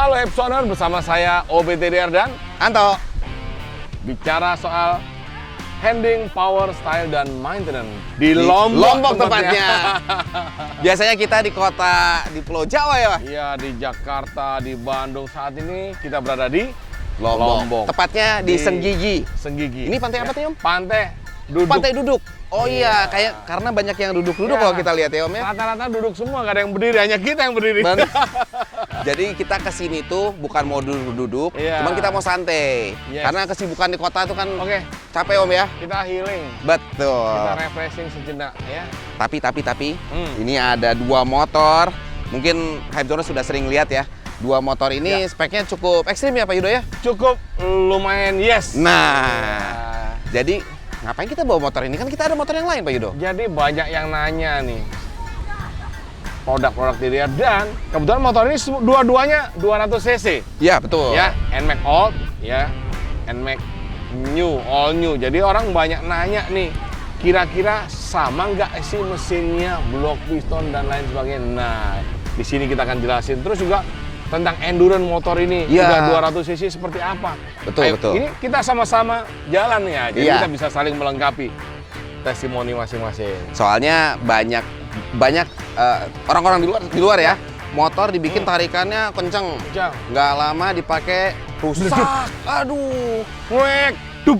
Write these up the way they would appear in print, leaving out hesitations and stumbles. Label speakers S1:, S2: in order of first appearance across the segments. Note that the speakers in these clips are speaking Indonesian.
S1: Halo Epsoner, bersama saya OBTDR dan
S2: Anto.
S1: bicara soal handling, power, style, dan maintenance di Lombok
S2: tempatnya. Biasanya kita di kota di Pulau Jawa ya, Pak?
S1: Iya, di Jakarta, di Bandung. Saat ini kita berada di
S2: Lombok. Tepatnya di Senggigi.
S1: Senggigi.
S2: Ini pantai apa tuh, Om?
S1: Pantai duduk.
S2: Pantai duduk. Oh iya, kayak karena banyak yang duduk-duduk kalau kita lihat ya, Om ya.
S1: Rata-rata duduk semua, gak ada yang berdiri, hanya kita yang berdiri.
S2: Jadi kita kesini tuh bukan mau duduk-duduk, cuman kita mau santai. Karena kesibukan di kota tuh kan capek, Om ya.
S1: Kita healing.
S2: Betul.
S1: Kita refreshing sejenak ya.
S2: Tapi ini ada dua motor. Mungkin Hypezone sudah sering lihat ya. Dua motor ini speknya cukup ekstrim ya Pak Yudo ya?
S1: Cukup lumayan, yes.
S2: Nah, jadi ngapain kita bawa motor ini? Kan kita ada motor yang lain Pak Yudo.
S1: Jadi banyak yang nanya nih produk-produk TDR, dan kebetulan motor ini dua-duanya 200 cc.
S2: Iya betul.
S1: Ya, NMAX Old, ya, NMAX New, All New. Jadi orang banyak nanya nih, kira-kira sama nggak sih mesinnya, blok piston dan lain sebagainya. Nah, di sini kita akan jelasin. Terus juga tentang endurance motor ini, udah 200 cc seperti apa.
S2: Betul, betul.
S1: Ini kita sama-sama jalan ya, jadi kita bisa saling melengkapi testimoni masing-masing.
S2: Soalnya banyak orang-orang di luar ya, motor dibikin tarikannya kenceng, nggak lama dipakai rusak. Aduh,
S1: ngek, dup.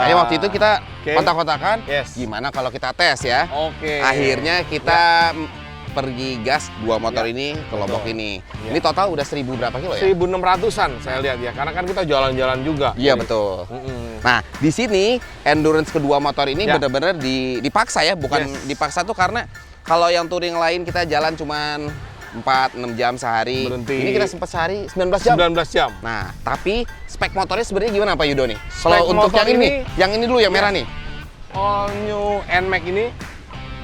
S2: Kayak waktu itu kita kontak-kontakan, gimana kalau kita tes ya? Akhirnya kita pergi gas dua motor ini ke Lombok ini. Ini total udah 1000 berapa kilo ya?
S1: 1600-an saya lihat ya, karena kan kita jalan-jalan juga.
S2: Iya betul. Nah, di sini endurance kedua motor ini benar-benar dipaksa ya, bukan dipaksa tuh karena kalau yang touring lain kita jalan cuman 4-6 jam sehari.
S1: Berhenti.
S2: Ini kita sempat sehari 19 jam.
S1: 19 jam.
S2: Nah, tapi spek motornya sebenarnya gimana Pak Yudo nih? Kalau untuk yang ini dulu yang merah nih.
S1: All New NMAX ini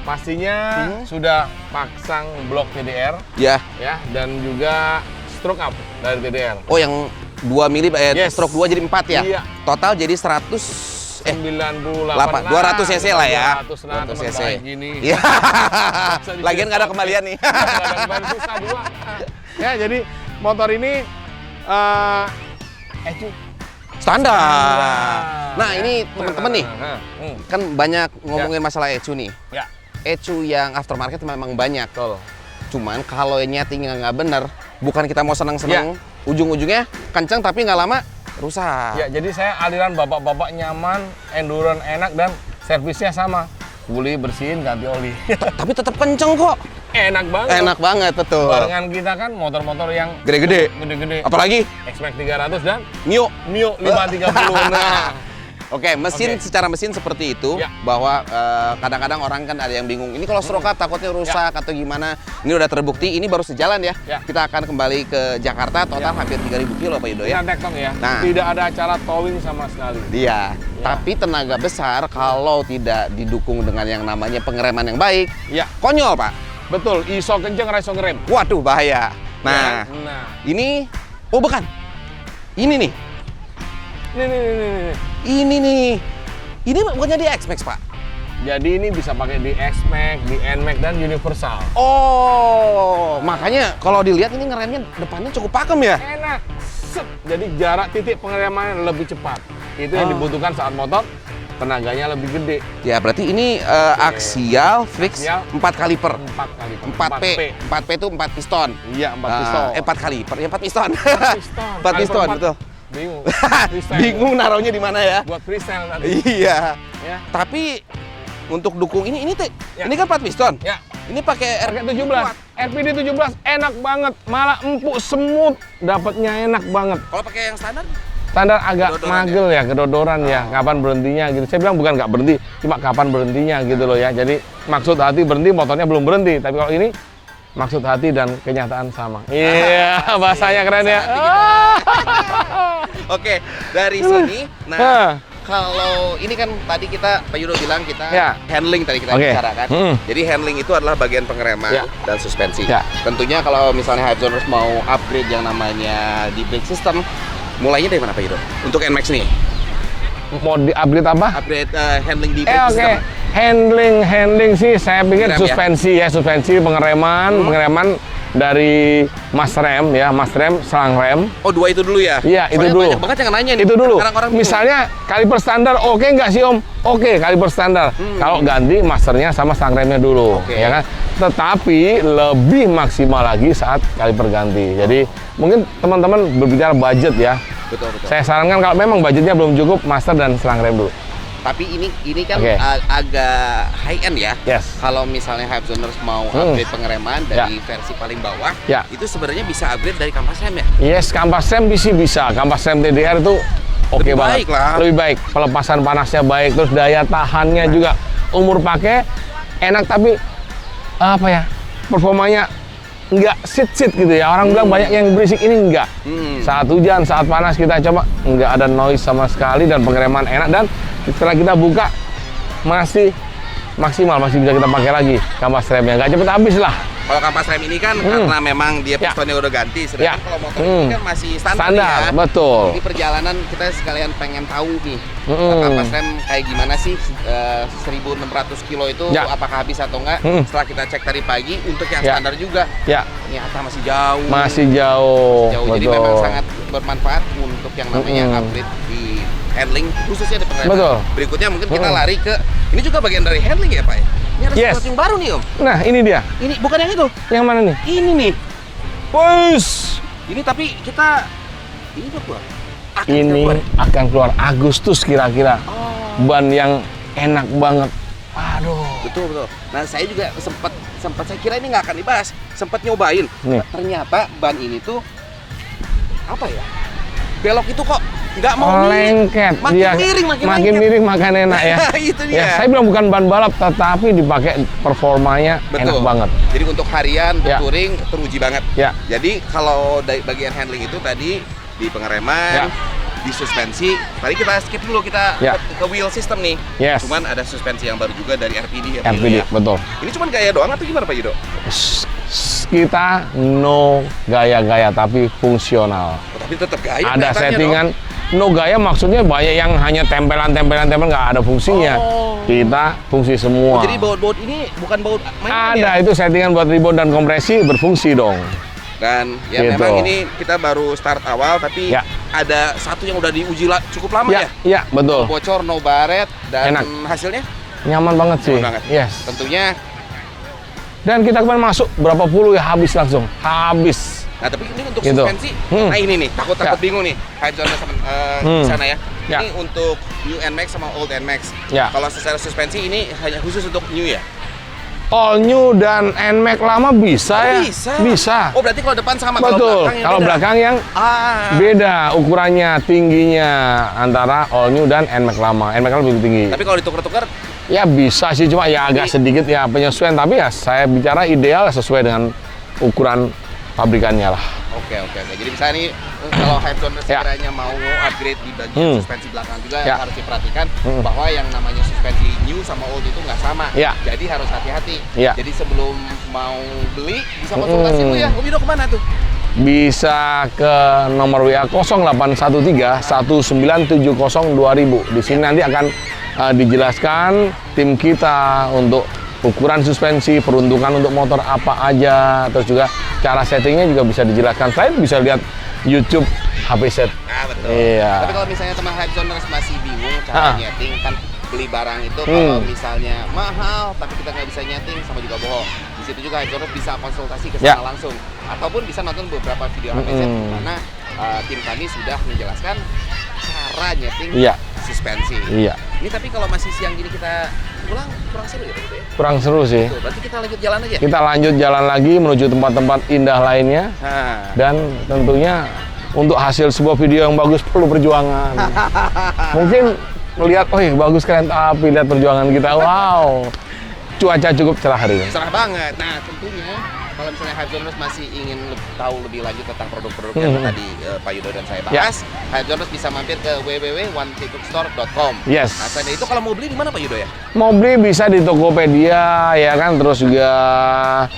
S1: pastinya sudah pasang blok TDR, ya, dan juga stroke up dari TDR.
S2: Oh, yang 2 mili, stroke 2 jadi 4 ya?
S1: Iya.
S2: Total jadi 200 cc lah ya.
S1: 200 cc.
S2: Iya. Lagian nggak ada kembalian nih.
S1: Susah dua. Ya, jadi motor ini
S2: standar. Nah, ini teman-teman nih, kan banyak ngomongin masalah ECU nih.
S1: Ya.
S2: ECU yang aftermarket memang banyak.
S1: Betul.
S2: Cuman kalau nyetingnya nggak bener, bukan kita mau seneng-seneng, ujung-ujungnya kenceng tapi nggak lama rusak.
S1: Ya, jadi saya aliran bapak-bapak nyaman, endurance enak, dan servisnya sama. Kuli, bersihin, ganti oli.
S2: Tapi tetap kenceng kok.
S1: Enak banget.
S2: Enak banget, betul.
S1: Barengan kita kan motor-motor yang
S2: gede-gede.
S1: Apalagi XMAX 300 dan
S2: Mio
S1: 530. Nah,
S2: Oke, secara mesin seperti itu, bahwa kadang-kadang orang kan ada yang bingung, ini kalau stroke up takutnya rusak atau gimana. Ini udah terbukti, ini baru sejalan ya. Kita akan kembali ke Jakarta, total hampir 3000 kilo Pak Yudo ya.
S1: Tektok ya,
S2: nah,
S1: tidak ada acara towing sama sekali.
S2: Iya, tapi tenaga besar kalau tidak didukung dengan yang namanya pengereman yang baik, konyol Pak.
S1: Betul, iso kenceng, raiso ngerem.
S2: Waduh, bahaya. Nah, ini, oh bukan, ini nih. Ini bukannya di X-Max Pak?
S1: Jadi ini bisa pakai di X-Max, di NMAX, dan Universal.
S2: Oh, makanya kalau dilihat ini ngeremnya depannya cukup pakem ya?
S1: Enak. Jadi jarak titik pengeremannya lebih cepat. Itu yang dibutuhkan saat motor tenaganya lebih gede.
S2: Ya, berarti ini aksial fix 4 kaliper. 4P. 4P itu 4 piston.
S1: Iya, 4 piston.
S2: 4 kaliper, ya 4 piston.
S1: 4 piston,
S2: betul.
S1: Bingung.
S2: Bingung naruhnya di mana ya?
S1: Buat freestyle tadi.
S2: Iya. Tapi untuk dukung ini ini kan 4 piston.
S1: Ya.
S2: Ini pakai
S1: RP17. RPD 17 enak banget, malah empuk semut, dapatnya enak banget.
S2: Kalau pakai yang standar?
S1: Standar agak magel ya, kedodoran ya. Kapan berhentinya gitu. Saya bilang bukan nggak berhenti, cuma kapan berhentinya gitu loh ya. Jadi maksud hati berhenti, motornya belum berhenti. Tapi kalau ini maksud hati dan kenyataan sama. Iya, bahasanya keren ya.
S2: Oke, dari sini, kalau ini kan tadi Pak Yudo bilang kita handling tadi kita bicarakan. Jadi handling itu adalah bagian pengereman dan suspensi. Tentunya kalau misalnya Hypezoners mau upgrade yang namanya di brake system, mulainya dari mana Pak Yudo? Untuk NMAX nih?
S1: Mau di-upgrade apa?
S2: Upgrade handling di brake system.
S1: Handling sih saya pikir suspensi ya, suspensi, pengereman dari mas rem ya, mas rem, selang rem.
S2: Oh, 2 itu dulu ya?
S1: Iya, itu
S2: Soalnya
S1: dulu.
S2: Banyak banget yang nanya nih.
S1: Itu dulu.
S2: Orang-orang
S1: Misalnya kaliper standar oke nggak sih Om? Oke, kaliper standar. Kalau ganti masternya sama selang remnya dulu, ya kan? Tetapi lebih maksimal lagi saat kaliper ganti. Jadi mungkin teman-teman berbicara budget ya.
S2: Betul.
S1: Saya sarankan kalau memang budgetnya belum cukup, master dan selang rem dulu.
S2: Tapi ini kan agak high end ya.
S1: Yes.
S2: Kalau misalnya Hypezoners mau upgrade pengereman dari versi paling bawah, itu sebenarnya bisa upgrade dari kampas rem ya?
S1: Yes, kampas rem bisa. Kampas rem TDR itu oke banget. Lebih baik. Pelepasan panasnya baik, terus daya tahannya juga. Umur pakai enak, tapi apa ya? Performanya nggak sit gitu ya. Orang bilang banyak yang berisik, ini enggak. Saat hujan, saat panas kita coba nggak ada noise sama sekali dan pengereman enak, dan setelah kita buka masih maksimal, masih bisa kita pakai lagi kampas remnya, nggak cepet habis lah.
S2: Kalau kampas rem ini kan karena memang dia pistonnya udah ganti, sedangkan kalau motor ini kan masih standar ya.
S1: Betul.
S2: Jadi perjalanan kita sekalian pengen tahu nih kampas rem kayak gimana sih, 1.600 kilo itu apakah habis atau enggak. Setelah kita cek tadi pagi untuk yang standar juga, ternyata masih jauh.
S1: Masih jauh.
S2: Jadi memang sangat bermanfaat untuk yang namanya upgrade di handling, khususnya di pengereman.
S1: Betul.
S2: Berikutnya mungkin kita lari ke, ini juga bagian dari handling ya Pak ya? Ini ada sesuatu yang baru nih Om.
S1: Nah ini dia.
S2: Ini bukan yang itu.
S1: Yang mana nih?
S2: Ini nih.
S1: Bos.
S2: Ini tapi kita, ini udah keluar.
S1: Akan keluar Agustus kira-kira. Ban yang enak banget. Aduh.
S2: Betul. Nah saya juga sempat saya kira ini nggak akan dibahas. Sempat nyobain. Ternyata ban ini tuh apa ya? Belok itu kok nggak mau
S1: lengket, makin miring makin enak ya.
S2: Itu dia.
S1: Ya, saya bilang bukan ban balap, tetapi dipakai performanya enak banget.
S2: Jadi untuk harian, touring teruji banget. Jadi kalau dari bagian handling itu tadi di pengereman, di suspensi, tadi kita skip dulu, kita ke wheel system nih. Cuman ada suspensi yang baru juga dari RPD.
S1: RPD, betul.
S2: Ini cuman gaya doang atau gimana Pak Yudo?
S1: Kita no gaya-gaya tapi fungsional.
S2: Tapi tetap gaya.
S1: Ada settingan no gaya, maksudnya banyak yang hanya tempelan nggak ada fungsinya. Kita fungsi semua.
S2: Jadi baut-baut ini bukan baut mainan.
S1: Ada itu settingan buat rebound dan kompresi, berfungsi dong.
S2: Dan ya gitu. Memang ini kita baru start awal, tapi ada satu yang udah diuji cukup lama ya.
S1: Iya, betul.
S2: Bocor, no baret, dan hasilnya
S1: nyaman banget sih. Yes.
S2: Tentunya.
S1: Dan kita kemarin masuk berapa puluh ya, habis langsung. Habis.
S2: Nah tapi ini untuk suspensi, nah ini nih, takut bingung nih, Hypezoners di sana ya. Ini untuk new NMAX sama old NMAX. Kalau secara suspensi ini hanya khusus untuk new ya?
S1: All new dan NMAX lama bisa ya? Bisa.
S2: Oh berarti kalau depan sama,
S1: betul. Kalau belakang yang beda ukurannya, tingginya antara all new dan NMAX lama. NMAX lebih tinggi.
S2: Tapi kalau ditukar-tukar?
S1: Ya bisa sih, cuma ya agak sedikit ya penyesuaian. Tapi ya saya bicara ideal sesuai dengan ukuran pabrikannya lah.
S2: Oke. Jadi misalnya nih kalau Hypezoners sekiranya mau upgrade di bagian suspensi belakang juga harus diperhatikan bahwa yang namanya suspensi new sama old itu nggak sama. Jadi harus hati-hati. Jadi sebelum mau beli bisa konsultasi dulu ya. Om Yudo kemana tuh?
S1: Bisa ke nomor WA 0813 1970 2000. Di sini nanti akan dijelaskan tim kita untuk ukuran suspensi, peruntukan untuk motor apa aja, terus juga cara settingnya juga bisa dijelaskan. Selain bisa lihat YouTube HPZ.
S2: Betul.
S1: Iya.
S2: Tapi kalau misalnya teman Hypezoners masih bingung cara nyeting, kan beli barang itu kalau misalnya mahal tapi kita nggak bisa nyeting sama juga bohong. Di situ juga Hypezoners bisa konsultasi ke sana langsung, ataupun bisa nonton beberapa video HPZ di mana tim kami sudah menjelaskan cara nyeting suspensi. Ini tapi kalau masih siang gini kita pulang kurang seru ya Pak Yudo ya?
S1: Kurang seru sih.
S2: Betul, berarti kita lanjut jalan aja?
S1: Kita lanjut jalan lagi menuju tempat-tempat indah lainnya. Dan tentunya untuk hasil sebuah video yang bagus perlu perjuangan. Mungkin melihat, bagus keren, tapi lihat perjuangan kita, wow. Cuaca cukup cerah hari ini.
S2: Cerah banget. Nah tentunya kalau misalnya Hypezoners masih ingin tahu lebih lanjut tentang produk-produk yang tadi Pak Yudo dan saya bahas, Hypezoners bisa mampir ke www.onetitokstore.com. Nah, selain itu kalau mau beli di mana Pak Yudo ya?
S1: Mau beli bisa di Tokopedia ya kan, terus juga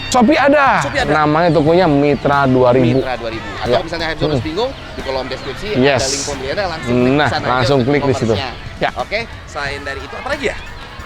S1: Shopee ada. Namanya tokonya Mitra 2000.
S2: Atau misalnya Hypezoners bingung, di kolom deskripsi ada link pembeliannya, langsung klik di situ. Oke, selain dari itu apa lagi ya?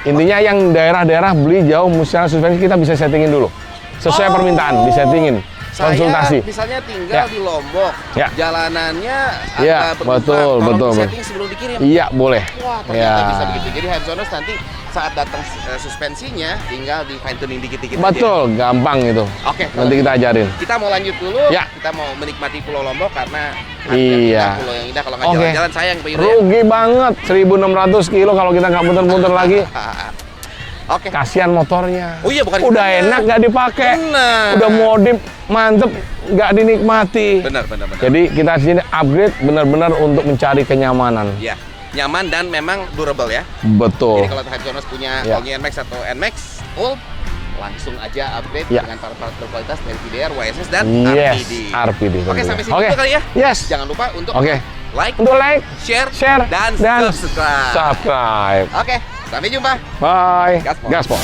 S1: Intinya yang daerah-daerah beli jauh, misalnya suspensi kita bisa settingin dulu. Sesuai permintaan, disettingin. konsultasi.
S2: Saya misalnya tinggal di Lombok, jalanannya agak
S1: betul,
S2: setting sebelum dikirim.
S1: Iya, boleh.
S2: Wah, ternyata bisa begitu. Jadi Handsoners nanti saat datang suspensinya tinggal di fine tuning dikit-dikit
S1: betul,
S2: aja.
S1: Gampang itu.
S2: Oke,
S1: nanti kita ajarin.
S2: Kita mau lanjut dulu. Kita mau menikmati Pulau Lombok karena pulau yang indah. Kalau nggak jalan-jalan sayang Pak Yudo.
S1: Rugi banget 1.600 kilo kalau kita nggak muter-muter lagi.
S2: Oke.
S1: Kasihan motornya.
S2: Oh iya, bukan.
S1: Udah enak nggak dipakai.
S2: Benar.
S1: Udah modif mantep nggak dinikmati.
S2: Benar.
S1: Jadi kita di sini upgrade benar-benar untuk mencari kenyamanan.
S2: Iya. Nyaman dan memang durable ya.
S1: Betul.
S2: Jadi kalau Handsoners punya All New NMAX atau NMAX Gold, langsung aja upgrade dengan part-part berkualitas dari VDR, YSS dan RPD.
S1: Oke,
S2: sampai sini dulu kali ya.
S1: Yes.
S2: Jangan lupa untuk like,
S1: share,
S2: dan subscribe.
S1: Oke,
S2: sampai jumpa.
S1: Bye.
S2: Gaspol.
S1: Gaspol.